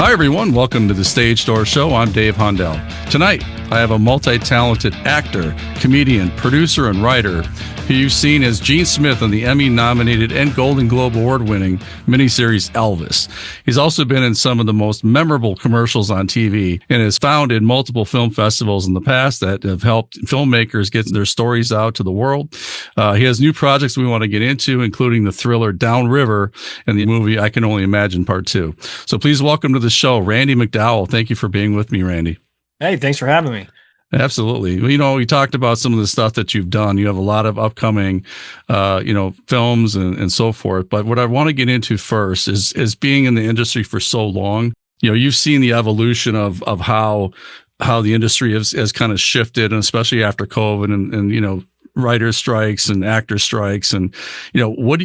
Hi, everyone. Welcome to the Stage Door Show. I'm Dave Hondel. Tonight, I have a multi-talented actor, comedian, producer, and writer who you've seen as Gene Smith on the Emmy-nominated and Golden Globe award-winning miniseries Elvis. He's also been in some of the most memorable commercials on TV and has founded multiple film festivals in the past that have helped filmmakers get their stories out to the world. He has new projects we want to get into, including the thriller Downriver and the movie I Can Only Imagine Part 2. So please welcome to the show, Randy McDowell. Thank you for being with me, Randy. Hey, thanks for having me. Absolutely. Well, we talked about some of the stuff that you've done. You have a lot of upcoming, films and so forth. But what I want to get into first is being in the industry for so long. You've seen the evolution of how the industry has kind of shifted, and especially after COVID and writer strikes and actor strikes. And,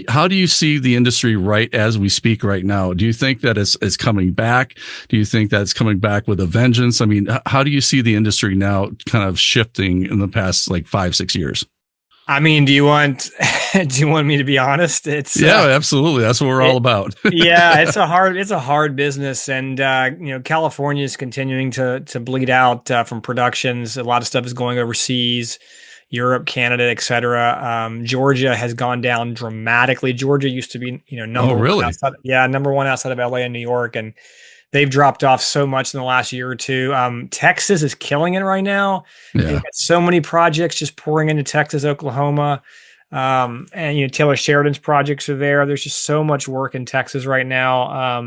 how do you see the industry right as we speak right now? Do you think that it's coming back? Do you think that it's coming back with a vengeance? I mean, how do you see the industry now kind of shifting in the past 5-6 years? I mean, do you want me to be honest? Yeah, absolutely. That's what we're all about. Yeah, it's a hard business. And, California is continuing to bleed out from productions. A lot of stuff is going overseas. Europe, Canada, et cetera. Georgia has gone down dramatically. Georgia used to be, number one outside of LA and New York, and they've dropped off so much in the last year or two. Texas is killing it right now. Yeah. They've got so many projects just pouring into Texas, Oklahoma, and Taylor Sheridan's projects are there. There's just so much work in Texas right now.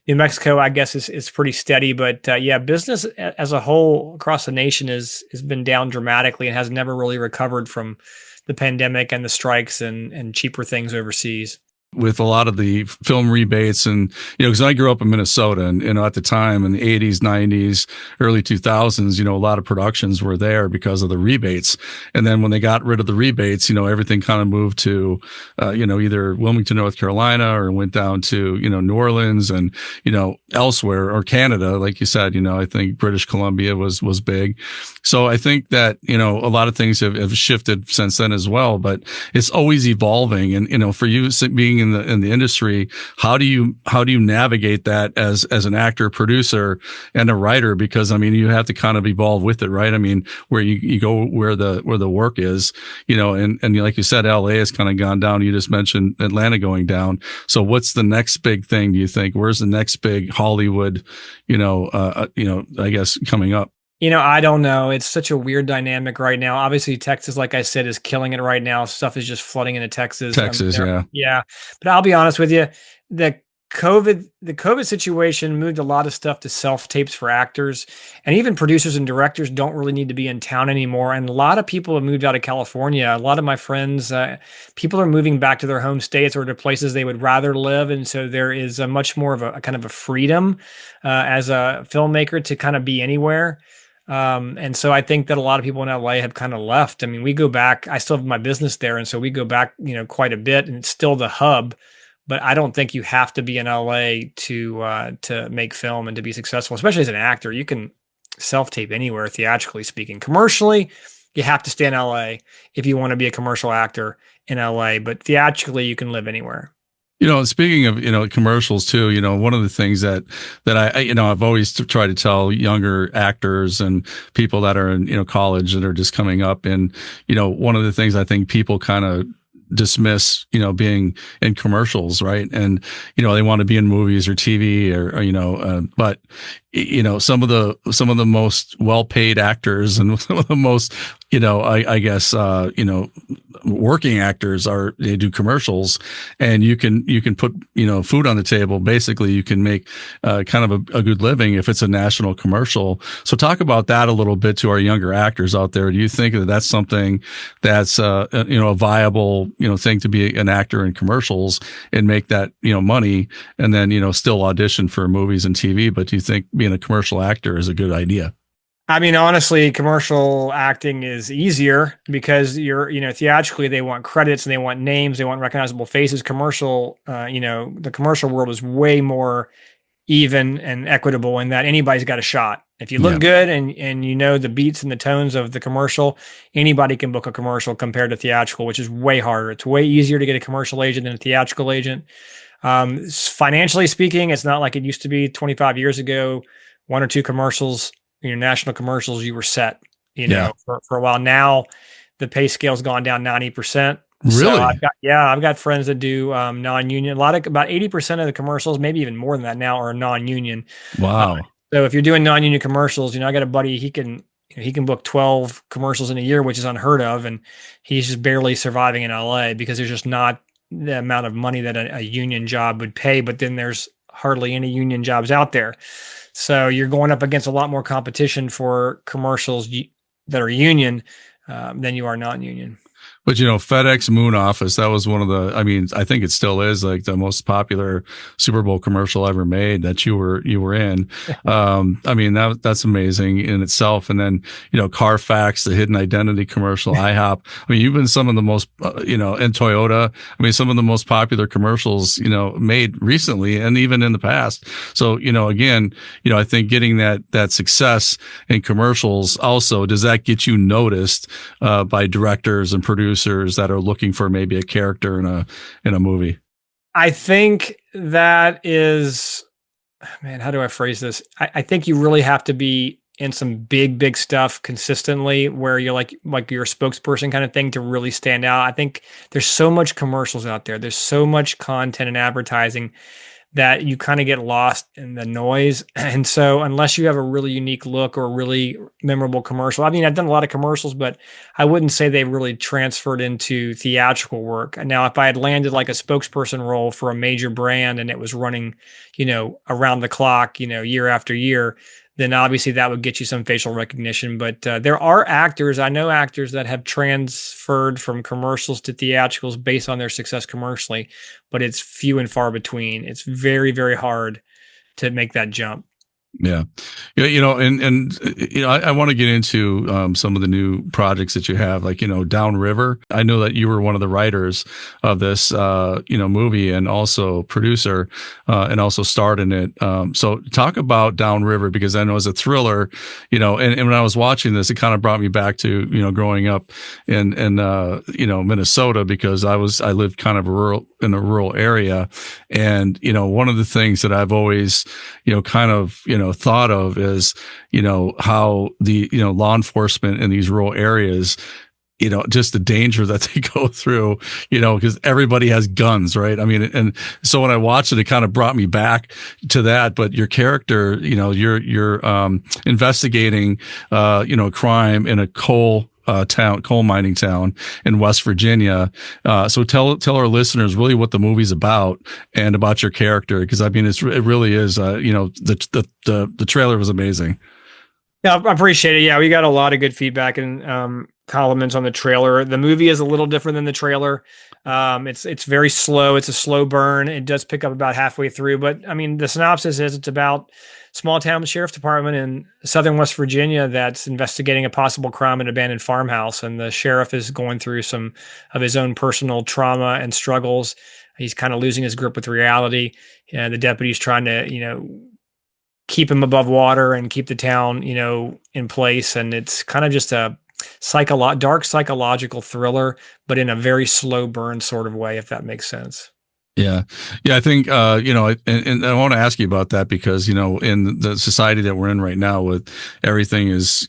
New Mexico, I guess, is pretty steady, but business as a whole across the nation has been down dramatically and has never really recovered from the pandemic and the strikes and cheaper things overseas. With a lot of the film rebates and, because I grew up in Minnesota and, at the time in the 80s, 90s, early 2000s, a lot of productions were there because of the rebates. And then when they got rid of the rebates, everything kind of moved to, either Wilmington, North Carolina, or went down to, New Orleans and, elsewhere, or Canada. Like you said, I think British Columbia was big. So I think that, a lot of things have shifted since then as well, but it's always evolving. And, for you being in the industry, how do you navigate that as an actor, producer, and a writer? Because you have to kind of evolve with it, right? Where you go where the work is, and like you said, LA has kind of gone down. You just mentioned Atlanta going down. So what's the next big thing, do you think? Where's the next big Hollywood, I guess coming up? I don't know. It's such a weird dynamic right now. Obviously, Texas, like I said, is killing it right now. Stuff is just flooding into Texas. Yeah. Yeah. But I'll be honest with you. The COVID situation moved a lot of stuff to self-tapes for actors, and even producers and directors don't really need to be in town anymore. And a lot of people have moved out of California. A lot of my friends, people are moving back to their home states or to places they would rather live. And so there is a much more of a kind of a freedom as a filmmaker to kind of be anywhere. And so I think that a lot of people in LA have kind of left. We go back, I still have my business there. And so we go back, quite a bit, and it's still the hub, but I don't think you have to be in LA to make film and to be successful, especially as an actor. You can self-tape anywhere, theatrically speaking. Commercially, you have to stay in LA if you want to be a commercial actor in LA, but theatrically you can live anywhere. Speaking of, commercials too, one of the things that I've always tried to tell younger actors and people that are in, college that are just coming up. And, one of the things I think people kind of dismiss, being in commercials, right? And, they want to be in movies or TV but, some of the most well-paid actors and some of the most, working actors they do commercials, and you can put, food on the table. Basically, you can make kind of a good living if it's a national commercial. So talk about that a little bit to our younger actors out there. Do you think that that's something that's, a viable, thing to be an actor in commercials and make that, money, and then, still audition for movies and TV? But do you think being a commercial actor is a good idea? Honestly, commercial acting is easier because theatrically they want credits and they want names, they want recognizable faces. Commercial, the commercial world is way more even and equitable in that anybody's got a shot. If you look good and the beats and the tones of the commercial, anybody can book a commercial compared to theatrical, which is way harder. It's way easier to get a commercial agent than a theatrical agent. Financially speaking, it's not like it used to be 25 years ago. One or two commercials, national commercials, you were set, Yeah. for a while. Now the pay scale's gone down 90%. So Really? I've got friends that do non-union. About 80% of the commercials, maybe even more than that now, are non-union. Uh, Wow. so if you're doing non-union commercials, I got a buddy, he can book 12 commercials in a year, which is unheard of, and he's just barely surviving in LA because there's just not the amount of money that a union job would pay. But then there's hardly any union jobs out there. So you're going up against a lot more competition for commercials that are union than you are non-union. But FedEx Moon Office, that was one of the, I mean, I think it still is like the most popular Super Bowl commercial ever made that you were in. I mean, that's amazing in itself. And then, Carfax, the hidden identity commercial, IHOP. I mean, you've been some of the most, and Toyota. I mean, some of the most popular commercials, made recently and even in the past. So, again, I think getting that success in commercials also, does that get you noticed, by directors and producers that are looking for maybe a character in a movie? I think that is, man, how do I phrase this? I think you really have to be in some big stuff consistently where you're like you're a spokesperson kind of thing to really stand out. I think there's so much commercials out there. There's so much content and advertising that you kind of get lost in the noise. And so unless you have a really unique look or a really memorable commercial, I mean, I've done a lot of commercials, but I wouldn't say they really transferred into theatrical work. Now, if I had landed like a spokesperson role for a major brand and it was running, around the clock, year after year, then obviously that would get you some facial recognition. But there are actors, I know actors that have transferred from commercials to theatricals based on their success commercially, but it's few and far between. It's very, very hard to make that jump. Yeah. Yeah. I want to get into some of the new projects that you have, like, Downriver. I know that you were one of the writers of this, movie and also producer, and also starred in it. So talk about Downriver, because I know as a thriller, and when I was watching this, it kind of brought me back to, growing up in Minnesota, because I lived kind of in a rural area. And, one of the things that I've always, kind of, thought of is, how the, law enforcement in these rural areas, just the danger that they go through, because everybody has guns, right? I mean, and so when I watched it, it kind of brought me back to that. But your character, you're investigating, crime in a coal mining town in West Virginia. So tell our listeners really what the movie's about and about your character, because I mean, it really is. The trailer was amazing. Yeah, I appreciate it. Yeah, we got a lot of good feedback and compliments on the trailer. The movie is a little different than the trailer. It's very slow. It's a slow burn. It does pick up about halfway through, but I mean, the synopsis is it's about small town sheriff's department in southern West Virginia that's investigating a possible crime in an abandoned farmhouse, and the sheriff is going through some of his own personal trauma and struggles. He's kind of losing his grip with reality, and the deputy's trying to, keep him above water and keep the town, in place. And it's kind of just a dark psychological thriller, but in a very slow burn sort of way, if that makes sense. Yeah. Yeah. I think, and I want to ask you about that because, in the society that we're in right now with everything is,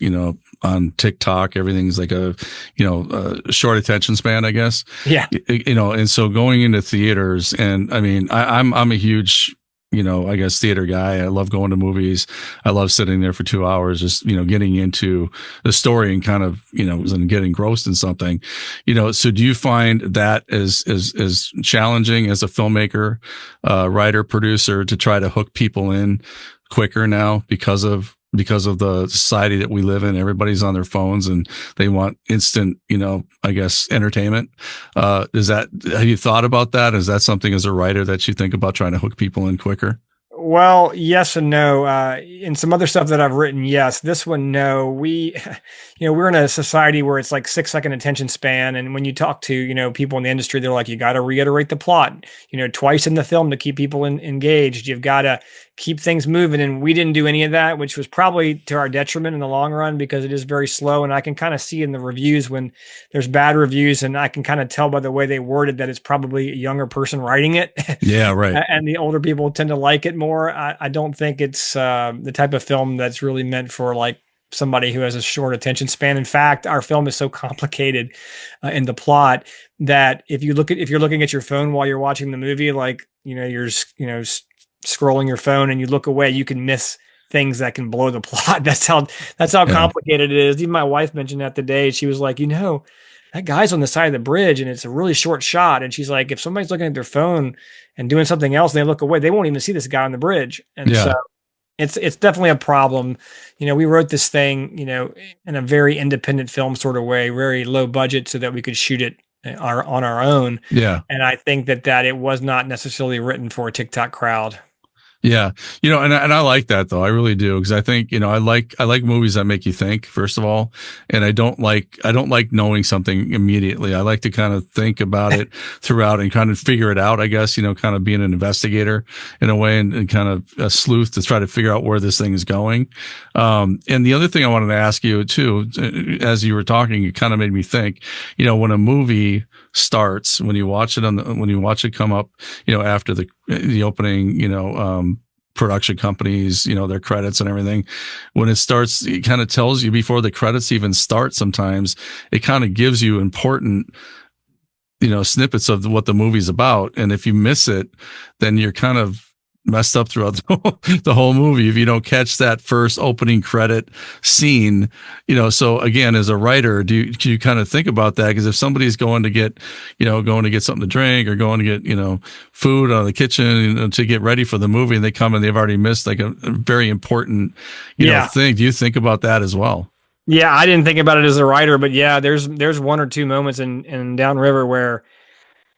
on TikTok, everything's like a short attention span, I guess. Yeah. And so going into theaters, and I mean, I'm a huge, I guess theater guy. I love going to movies. I love sitting there for 2 hours, just, getting into the story and kind of, and getting engrossed in something, so do you find that as challenging as a filmmaker, writer, producer to try to hook people in quicker now because of the society that we live in? Everybody's on their phones and they want instant, I guess, entertainment. Have you thought about that? Is that something as a writer that you think about trying to hook people in quicker? Well, yes and no. In some other stuff that I've written, yes. This one, no. We're in a society where it's like 6-second attention span, and when you talk to people in the industry, they're like, you got to reiterate the plot, twice in the film to keep people engaged. You've got to keep things moving. And we didn't do any of that, which was probably to our detriment in the long run because it is very slow. And I can kind of see in the reviews when there's bad reviews, and I can kind of tell by the way they worded that it's probably a younger person writing it. Yeah, right. And the older people tend to like it more. I don't think it's the type of film that's really meant for like somebody who has a short attention span. In fact, our film is so complicated in the plot that if you're looking at your phone while you're watching the movie, like, you're scrolling your phone and you look away, you can miss things that can blow the plot. That's how complicated it is. Even my wife mentioned that today. She was like, that guy's on the side of the bridge and it's a really short shot. And she's like, if somebody's looking at their phone and doing something else and they look away, they won't even see this guy on the bridge. And so it's definitely a problem. We wrote this thing, in a very independent film sort of way, very low budget, so that we could shoot it on our own. Yeah. And I think that it was not necessarily written for a TikTok crowd. Yeah. And I like that though. I really do. Cause I think, I like movies that make you think, first of all. And I don't like knowing something immediately. I like to kind of think about it throughout and kind of figure it out, I guess, kind of being an investigator in a way and kind of a sleuth to try to figure out where this thing is going. And the other thing I wanted to ask you too, as you were talking, it kind of made me think, when a movie starts, when you watch it come up, after the opening, production companies, their credits and everything. When it starts, it kind of tells you before the credits even start. Sometimes it kind of gives you important, snippets of what the movie's about. And if you miss it, then you're kind of messed up throughout the whole movie if you don't catch that first opening credit scene. So again, as a writer, do you kind of think about that? Because if somebody's going to get something to drink or going to get food out of the kitchen to get ready for the movie, and they come and they've already missed like a very important thing, do you think about that as well? Yeah, I didn't think about it as a writer, but yeah, there's one or two moments in Downriver where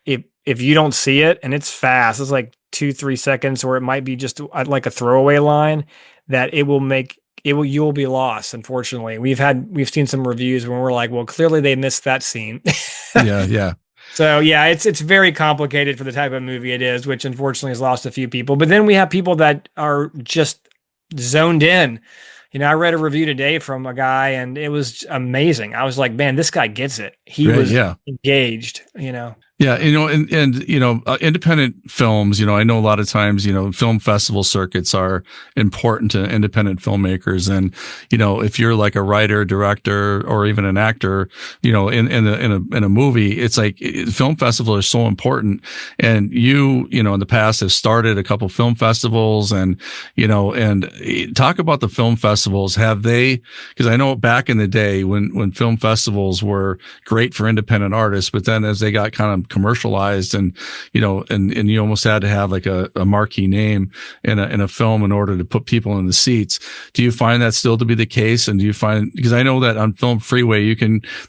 if you don't see it and it's fast, it's like 2-3 seconds, or it might be just like a throwaway line, that you'll be lost. Unfortunately, we've seen some reviews when we're like, well, clearly they missed that scene. Yeah. So yeah, it's very complicated for the type of movie it is, which unfortunately has lost a few people. But then we have people that are just zoned in. I read a review today from a guy and it was amazing. I was like, man, this guy gets it. He was engaged, Yeah, and independent films, I know a lot of times, film festival circuits are important to independent filmmakers. And, if you're like a writer, director, or even an actor, in a movie, it's like film festivals are so important. And in the past have started a couple film festivals and talk about the film festivals. Have they, because I know back in the day when film festivals were great for independent artists, but then as they got kind of commercialized and you almost had to have like a marquee name in a film in order to put people in the seats. Do you find that still to be the case? And do you find, because I know that on Film Freeway,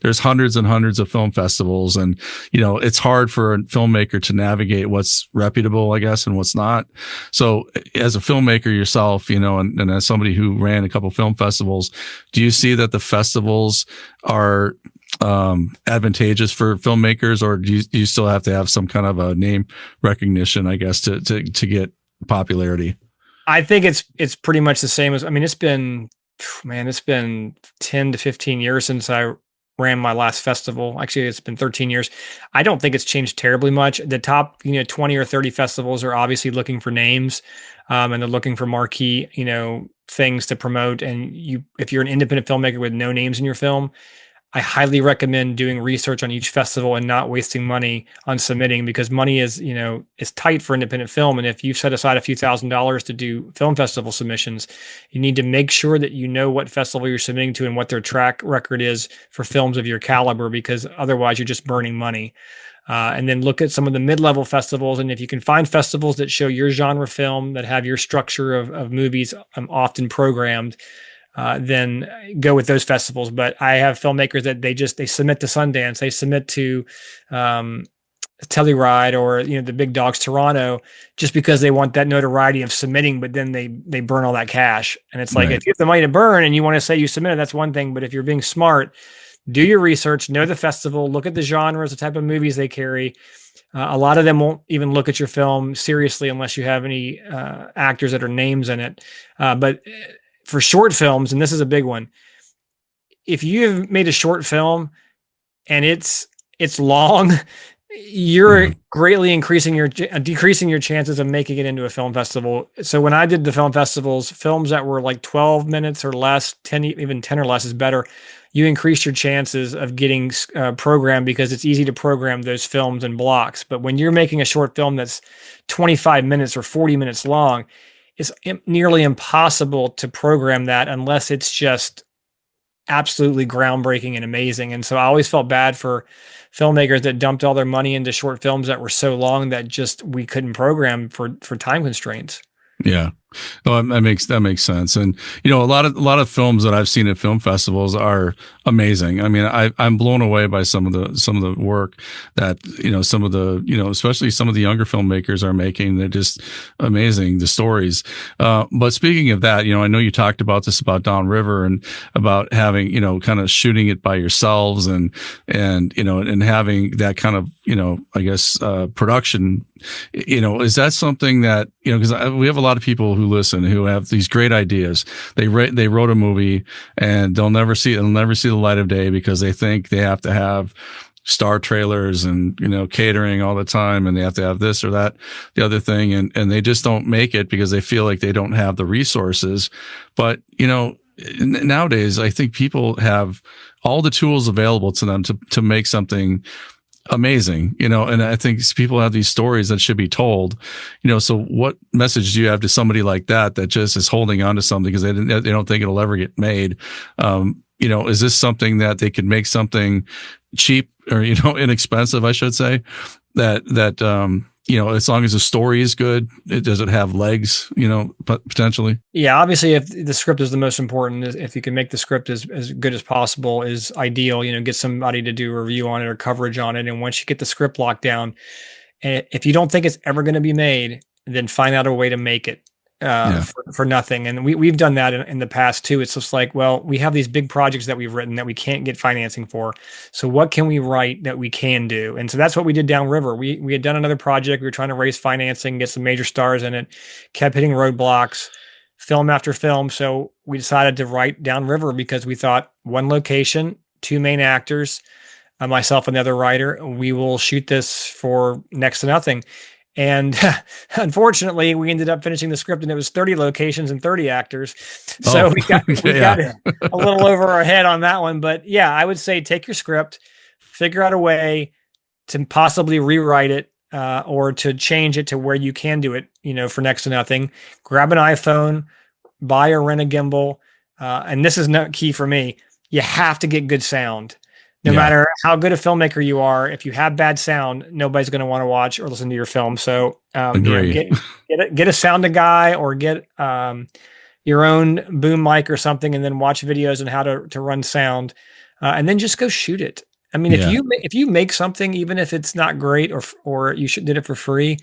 there's hundreds and hundreds of film festivals, and it's hard for a filmmaker to navigate what's reputable, I guess, and what's not. So as a filmmaker yourself, and as somebody who ran a couple film festivals, do you see that the festivals are advantageous for filmmakers, or do you still have to have some kind of a name recognition, I guess, to get popularity? I think it's pretty much the same as, it's been 10 to 15 years since I ran my last festival. Actually, it's been 13 years. I don't think it's changed terribly much. The top, 20 or 30 festivals are obviously looking for names, and they're looking for marquee, things to promote. And if you're an independent filmmaker with no names in your film, I highly recommend doing research on each festival and not wasting money on submitting, because money is tight for independent film. And if you've set aside a few $1,000s to do film festival submissions, you need to make sure that you know what festival you're submitting to and what their track record is for films of your caliber, because otherwise you're just burning money. And then look at some of the mid-level festivals. And if you can find festivals that show your genre film, that have your structure of movies often programmed, then go with those festivals. But I have filmmakers that they submit to Sundance, they submit to Telluride or the big dogs Toronto, just because they want that notoriety of submitting. But then they burn all that cash, and it's like, if you have the money to burn and you want to say you submitted, that's one thing. But if you're being smart, do your research, know the festival, look at the genres, the type of movies they carry. A lot of them won't even look at your film seriously unless you have any actors that are names in it. But for short films, and this is a big one, if you've made a short film and it's long, you're Yeah. greatly decreasing your chances of making it into a film festival. So when I did the film festivals, films that were like 12 minutes or less, 10, even 10 or less is better. You increase your chances of getting programmed because it's easy to program those films in blocks. But when you're making a short film that's 25 minutes or 40 minutes long, it's nearly impossible to program that unless it's just absolutely groundbreaking and amazing. And so I always felt bad for filmmakers that dumped all their money into short films that were so long that just we couldn't program for time constraints. Yeah. Oh, that makes sense. And a lot of films that I've seen at film festivals are amazing. I mean, I'm blown away by some of the work that some of the especially some of the younger filmmakers are making. They're just amazing, the stories. But speaking of that, I know you talked about this about Downriver and about having kind of shooting it by yourselves and having that kind of I guess production. Is that something that because we have a lot of people who listen who have these great ideas. They wrote a movie and they'll never see the light of day because they think they have to have star trailers and catering all the time, and they have to have this or that, the other thing, and they just don't make it because they feel like they don't have the resources. But nowadays, I think people have all the tools available to them to make something amazing, and I think people have these stories that should be told, so what message do you have to somebody like that just is holding on to something because they don't think it'll ever get made? Is this something that they could make something cheap or, inexpensive, I should say, that as long as the story is good, does it have legs, potentially? Yeah, obviously, if the script is the most important, if you can make the script as good as possible, is ideal. Get somebody to do a review on it or coverage on it, and once you get the script locked down, if you don't think it's ever going to be made, then find out a way to make it Yeah. for nothing. And we've done that in the past too. It's just like, well, we have these big projects that we've written that we can't get financing for. So what can we write that we can do? And so that's what we did Downriver. We had done another project. We were trying to raise financing, get some major stars in it, kept hitting roadblocks, film after film. So we decided to write Downriver because we thought one location, two main actors, myself and the other writer, we will shoot this for next to nothing. And unfortunately, we ended up finishing the script and it was 30 locations and 30 actors. So Oh, we got yeah. a little over our head on that one. But yeah, I would say take your script, figure out a way to possibly rewrite it or to change it to where you can do it, for next to nothing. Grab an iPhone, buy or rent a gimbal. And this is not key for me. You have to get good sound. No Yeah. matter how good a filmmaker you are, if you have bad sound, nobody's going to want to watch or listen to your film. So, Agree. get a sound guy or get your own boom mic or something, and then watch videos on how to run sound, and then just go shoot it. I mean, Yeah. if you make something, even if it's not great or you did it for free,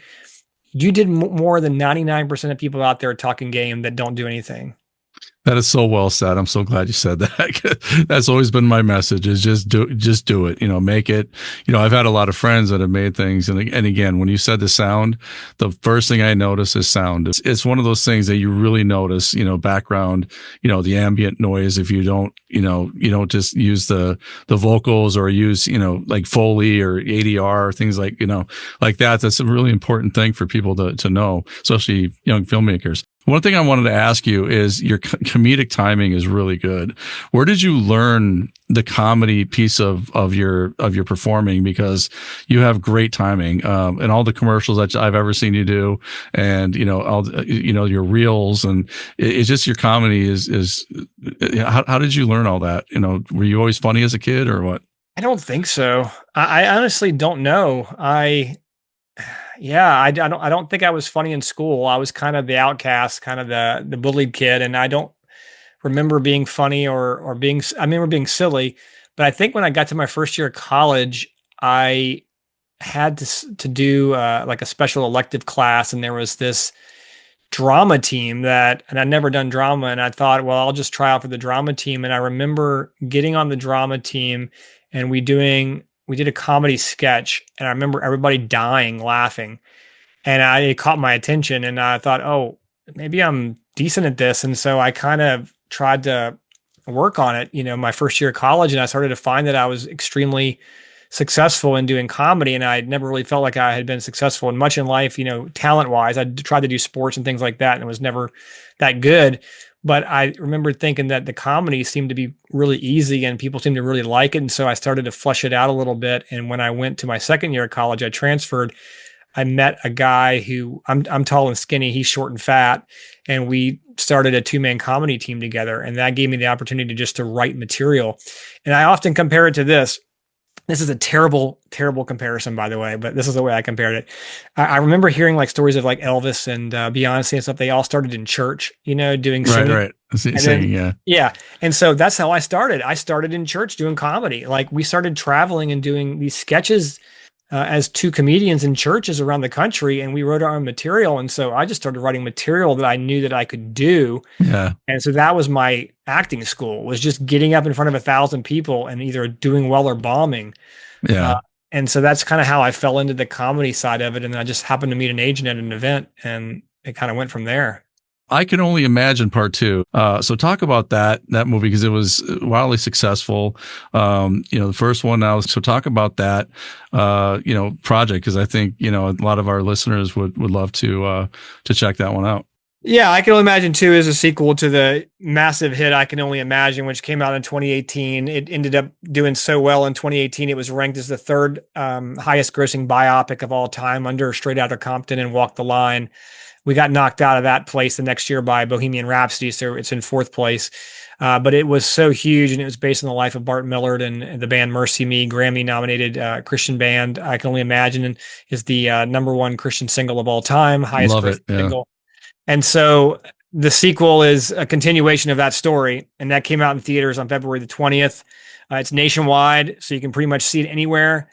you did more than 99% of people out there talking game that don't do anything. That is so well said. I'm so glad you said that. That's always been my message is just do it, make it. I've had a lot of friends that have made things. And again, when you said the sound, the first thing I notice is sound. It's one of those things that you really notice, background, the ambient noise. If you don't, you don't just use the vocals or use, like Foley or ADR or things like, like that. That's a really important thing for people to know, especially young filmmakers. One thing I wanted to ask you is your comedic timing is really good. Where did you learn the comedy piece of your performing? Because you have great timing, and all the commercials that I've ever seen you do, and all your reels, and it's just your comedy is. How did you learn all that? Were you always funny as a kid or what? I don't think so. I honestly don't know. Yeah, I don't think I was funny in school. I was kind of the outcast, kind of the bullied kid, and I don't remember being funny or being. I remember being silly, but I think when I got to my first year of college, I had to do like a special elective class, and there was this drama team and I'd never done drama. And I thought, well, I'll just try out for the drama team. And I remember getting on the drama team and we did a comedy sketch. And I remember everybody dying, laughing. And it caught my attention. And I thought, oh, maybe I'm decent at this. And so I kind of tried to work on it, my first year of college. And I started to find that I was extremely successful in doing comedy. And I never really felt like I had been successful in much in life, talent wise. I tried to do sports and things like that, and it was never that good. But I remember thinking that the comedy seemed to be really easy and people seemed to really like it. And so I started to flesh it out a little bit. And when I went to my second year of college, I transferred. I met a guy who I'm tall and skinny. He's short and fat. And we started a 2-man comedy team together. And that gave me the opportunity just to write material. And I often compare it to this. This is a terrible, terrible comparison, by the way, but this is the way I compared it. I remember hearing like stories of like Elvis and Beyonce and stuff. They all started in church, doing singing. Right. Singing, yeah. Yeah. And so that's how I started. I started in church doing comedy. Like we started traveling and doing these sketches as 2 comedians in churches around the country, and we wrote our own material. And so I just started writing material that I knew that I could do. Yeah. And so that was my acting school, was just getting up in front of 1,000 people and either doing well or bombing. Yeah. And so that's kind of how I fell into the comedy side of it. And I just happened to meet an agent at an event, and it kind of went from there. I Can Only Imagine Part 2. So talk about that movie, because it was wildly successful. The first one now. So talk about that, project, because I think, a lot of our listeners would love to check that one out. Yeah, I Can Only Imagine 2 is a sequel to the massive hit I Can Only Imagine, which came out in 2018. It ended up doing so well in 2018. It was ranked as the 3rd highest grossing biopic of all time, under Straight Outta Compton and Walk the Line. We got knocked out of that place the next year by Bohemian Rhapsody, so it's in 4th place. But it was so huge, and it was based on the life of Bart Millard and the band Mercy Me, Grammy-nominated Christian band. I Can Only Imagine and is the #1 Christian single of all time, highest grossing single. And so the sequel is a continuation of that story, and that came out in theaters on February the 20th. It's nationwide, so you can pretty much see it anywhere.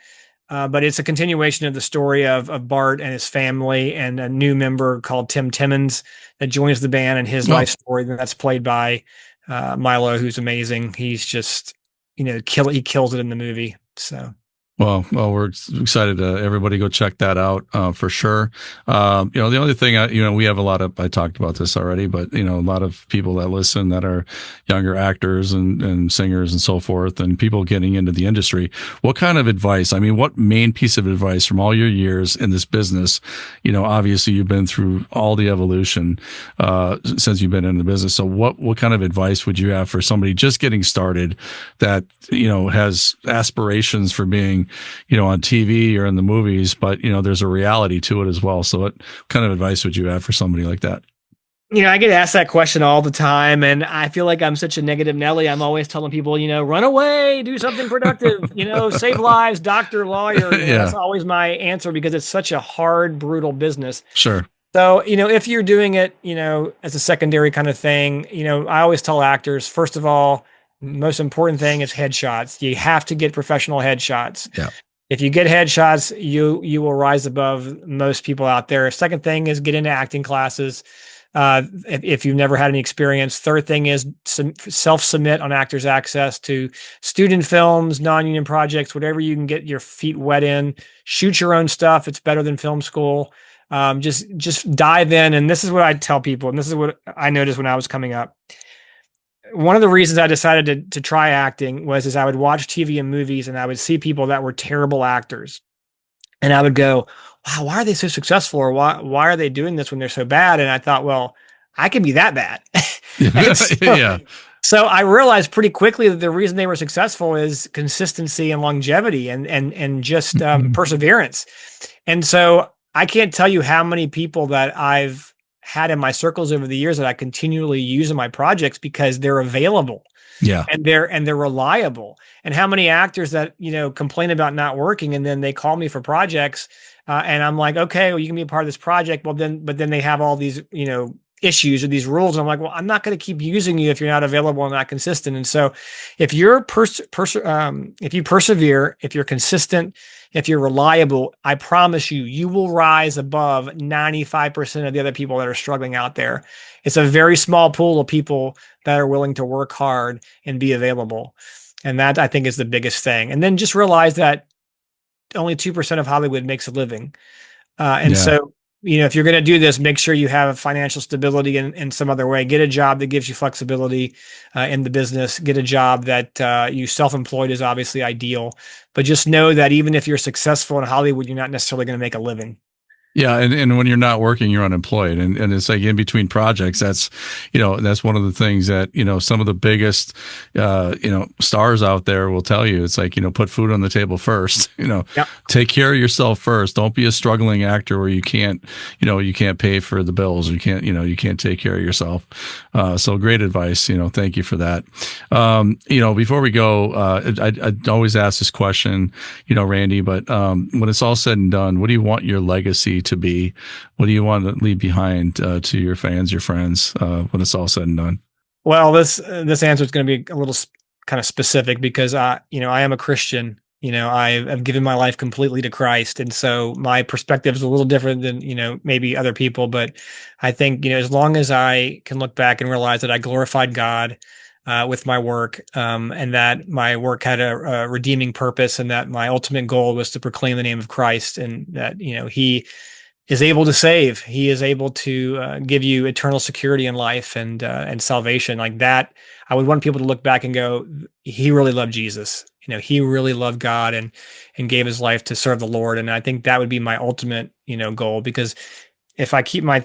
But it's a continuation of the story of Bart and his family and a new member called Tim Timmons that joins the band, and his life story. And that's played by Milo, who's amazing. He's just, he kills it in the movie. So. Well, we're excited to everybody go check that out for sure. The only thing, we have I talked about this already, but a lot of people that listen that are younger actors and singers and so forth, and people getting into the industry. What kind of advice? I mean, what main piece of advice from all your years in this business? Obviously you've been through all the evolution since you've been in the business. So what kind of advice would you have for somebody just getting started that has aspirations for being on TV or in the movies, but there's a reality to it as well. So what kind of advice would you have for somebody like that? I get asked that question all the time, and I feel like I'm such a negative Nelly. I'm always telling people, run away, do something productive, save lives, doctor, lawyer. That's always my answer, because it's such a hard, brutal business. Sure. So, if you're doing it, as a secondary kind of thing, I always tell actors, first of all, most important thing is headshots. You have to get professional headshots. Yeah. If you get headshots, you will rise above most people out there. Second thing is get into acting classes. If you've never had any experience. Third thing is self-submit on Actors Access to student films, non-union projects, whatever you can get your feet wet in. Shoot your own stuff. It's better than film school. Just dive in. And this is what I tell people, and this is what I noticed when I was coming up. One of the reasons I decided to try acting was I would watch TV and movies, and I would see people that were terrible actors. And I would go, wow, why are they so successful? Or why are they doing this when they're so bad? And I thought, well, I can be that bad. So I realized pretty quickly that the reason they were successful is consistency and longevity and just perseverance. And so I can't tell you how many people that I've had in my circles over the years that I continually use in my projects because they're available. Yeah. And they're reliable. And how many actors that, complain about not working, and then they call me for projects. And I'm like, okay, well, you can be a part of this project. Well, but then they have all these, issues or these rules. And I'm like, well, I'm not going to keep using you if you're not available and not consistent. And so if you're if you persevere, if you're consistent, if you're reliable, I promise you, you will rise above 95% of the other people that are struggling out there. It's a very small pool of people that are willing to work hard and be available. And that, I think, is the biggest thing. And then just realize that only 2% of Hollywood makes a living. And Yeah. so, if you're going to do this, make sure you have financial stability in some other way. Get a job that gives you flexibility in the business. Get a job that you self-employed is obviously ideal. But just know that even if you're successful in Hollywood, you're not necessarily going to make a living. Yeah, and when you're not working, you're unemployed, and it's like in between projects. That's that's one of the things that some of the biggest stars out there will tell you. It's like put food on the table first. Yep. Take care of yourself first. Don't be a struggling actor where you can't pay for the bills. Or you can't take care of yourself. So great advice. Thank you for that. Before we go, I always ask this question, Randy, but when it's all said and done, what do you want your legacy to be? What do you want to leave behind to your fans, your friends, when it's all said and done? Well, this answer is going to be a little kind of specific because I am a Christian. I've given my life completely to Christ, and so my perspective is a little different than maybe other people. But I think as long as I can look back and realize that I glorified God with my work, and that my work had a redeeming purpose, and that my ultimate goal was to proclaim the name of Christ, and that He is able to save. He is able to give you eternal security in life and salvation. Like that, I would want people to look back and go, he really loved Jesus. He really loved God and gave his life to serve the Lord. And I think that would be my ultimate, goal, because if I keep my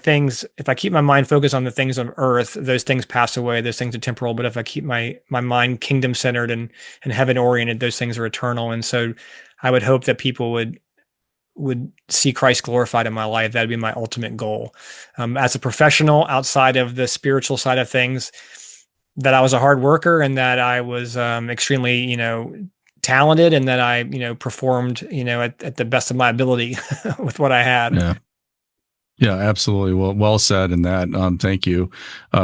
mind focused on the things on earth, those things pass away. Those things are temporal. But if I keep my mind kingdom centered and heaven oriented, those things are eternal. And so I would hope that people would see Christ glorified in my life. That'd be my ultimate goal. As a professional, outside of the spiritual side of things, that I was a hard worker and that I was extremely, talented, and that I, performed, at the best of my ability with what I had. Yeah. Yeah, absolutely. Well said in that. Thank you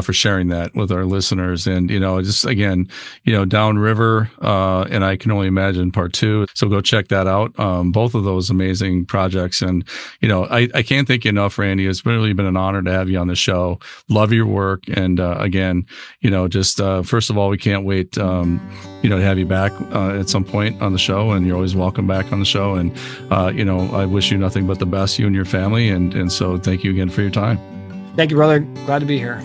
for sharing that with our listeners. And, just again, Downriver, and I Can Only Imagine Part 2. So go check that out. Both of those amazing projects. And, I can't thank you enough, Randy. It's really been an honor to have you on the show. Love your work. And again, just first of all, we can't wait, to have you back at some point on the show. And you're always welcome back on the show. And, I wish you nothing but the best, you and your family. And so thank you again for your time. Thank you, brother. Glad to be here.